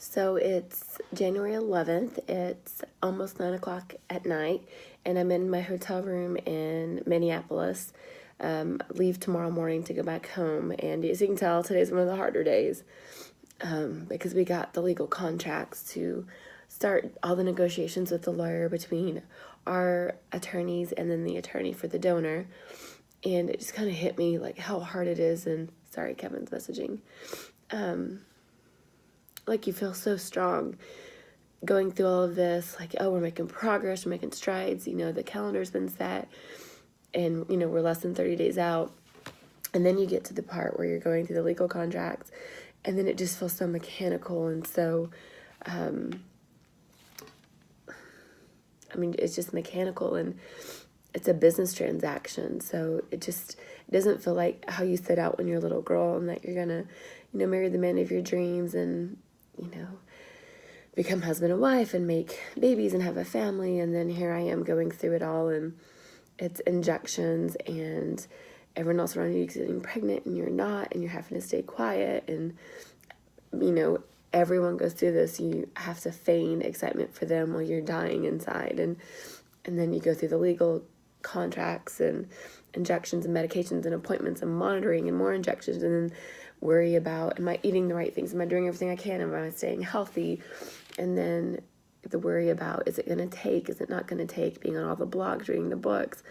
So it's January 11th. It's almost 9 o'clock at night, and I'm in my hotel room in Minneapolis. Leave tomorrow morning to go back home, and as you can tell, today's one of the harder days because we got the legal contracts to start all the negotiations with the lawyer between our attorneys and then the attorney for the donor. And it just kind of hit me like how hard it is. And sorry, Kevin's messaging. Like you feel so strong going through all of this, like, oh, we're making progress, we're making strides, the calendar's been set, and, we're less than 30 days out. And then you get to the part where you're going through the legal contracts, and then it just feels so mechanical and so, it's just mechanical, and it's a business transaction. So it doesn't feel like how you set out when you're a little girl and that you're gonna, marry the man of your dreams and, become husband and wife and make babies and have a family. And then here I am going through it all, and it's injections, and everyone else around you is getting pregnant and you're not, and you're having to stay quiet. And, everyone goes through this. You have to feign excitement for them while you're dying inside. And then you go through the legal contracts and injections and medications and appointments and monitoring and more injections, and then worry about, am I eating the right things? Am I doing everything I can? Am I staying healthy? And then the worry about, is it going to take? Is it not going to take? Being on all the blogs, reading the books.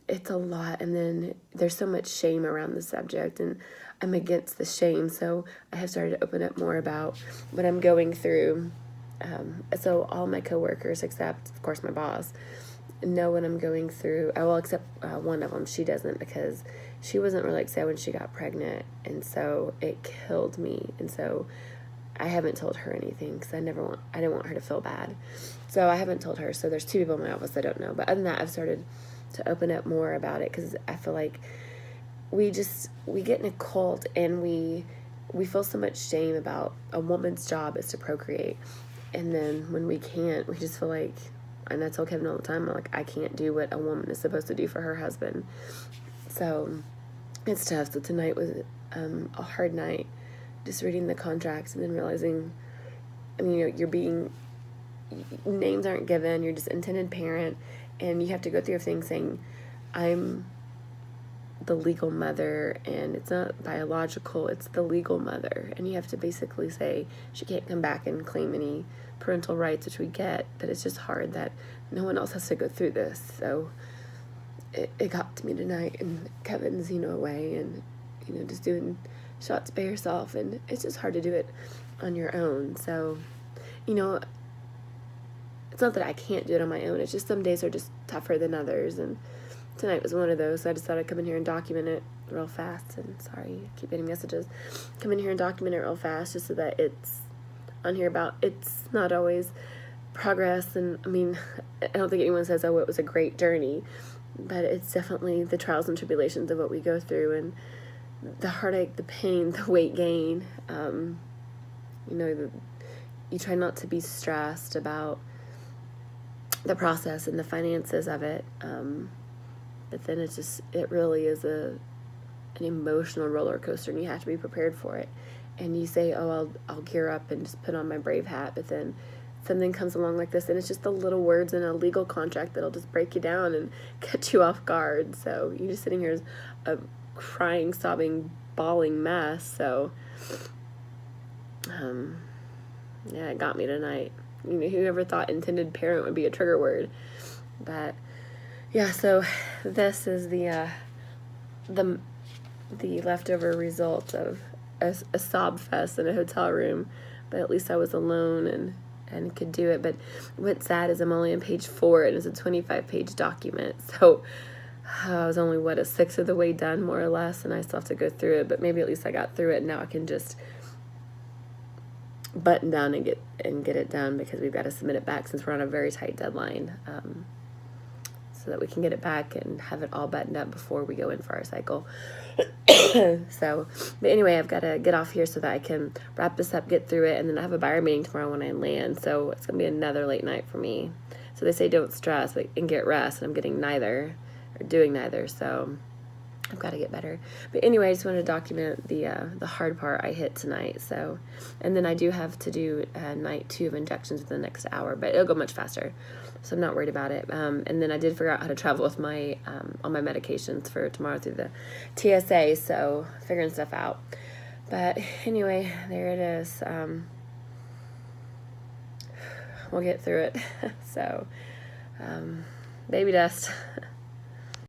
It's a lot. And then there's so much shame around the subject, and I'm against the shame. So I have started to open up more about what I'm going through. So all my coworkers, except, of course, my boss, know what I'm going through. Well, except one of them. She doesn't, because she wasn't really excited when she got pregnant, and so it killed me. And so I haven't told her anything because I didn't want her to feel bad. So I haven't told her. So there's two people in my office that don't know. But other than that, I've started to open up more about it, because I feel like we get in a cult, and we feel so much shame about a woman's job is to procreate. And then when we can't, we just feel like, and I tell Kevin all the time, I'm like, I can't do what a woman is supposed to do for her husband. So it's tough. So tonight was a hard night, just reading the contracts and then realizing, names aren't given, you're just intended parent, and you have to go through everything saying, I'm the legal mother, and it's not biological, it's the legal mother. And you have to basically say she can't come back and claim any parental rights, which we get, but it's just hard that no one else has to go through this. So it got to me tonight, and Kevin's, away, and, just doing shots by yourself, and it's just hard to do it on your own. So, it's not that I can't do it on my own, it's just some days are just tougher than others, and tonight was one of those. So I just thought I'd come in here and document it real fast. And sorry, I keep getting messages. Come in here and document it real fast, just so that it's on here about, it's not always progress. And I don't think anyone says, oh, it was a great journey, but it's definitely the trials and tribulations of what we go through, and the heartache, the pain, the weight gain. You try not to be stressed about the process and the finances of it. But then it really is an emotional roller coaster, and you have to be prepared for it. And you say, oh, I'll gear up and just put on my brave hat. But then something comes along like this, and it's just the little words in a legal contract that'll just break you down and catch you off guard. So you're just sitting here as a crying, sobbing, bawling mess. So, yeah, it got me tonight. Whoever thought intended parent would be a trigger word. But yeah, so this is the leftover result of a sob fest in a hotel room. But at least I was alone and could do it. But what's sad is I'm only on page 4, and it's a 25-page document. So I was only, a sixth of the way done, more or less, and I still have to go through it. But maybe at least I got through it, and now I can just button down and get it done, because we've got to submit it back since we're on a very tight deadline, so that we can get it back and have it all buttoned up before we go in for our cycle. So, but anyway, I've got to get off here so that I can wrap this up, get through it, and then I have a buyer meeting tomorrow when I land, so it's going to be another late night for me. So they say don't stress and get rest, and I'm getting neither, or doing neither, so I've got to get better. But anyway, I just wanted to document the hard part I hit tonight. So, and then I do have to do night 2 of injections within the next hour, but it'll go much faster. So I'm not worried about it. And then I did figure out how to travel with my all my medications for tomorrow through the TSA. So figuring stuff out. But anyway, there it is. We'll get through it. So, baby dust.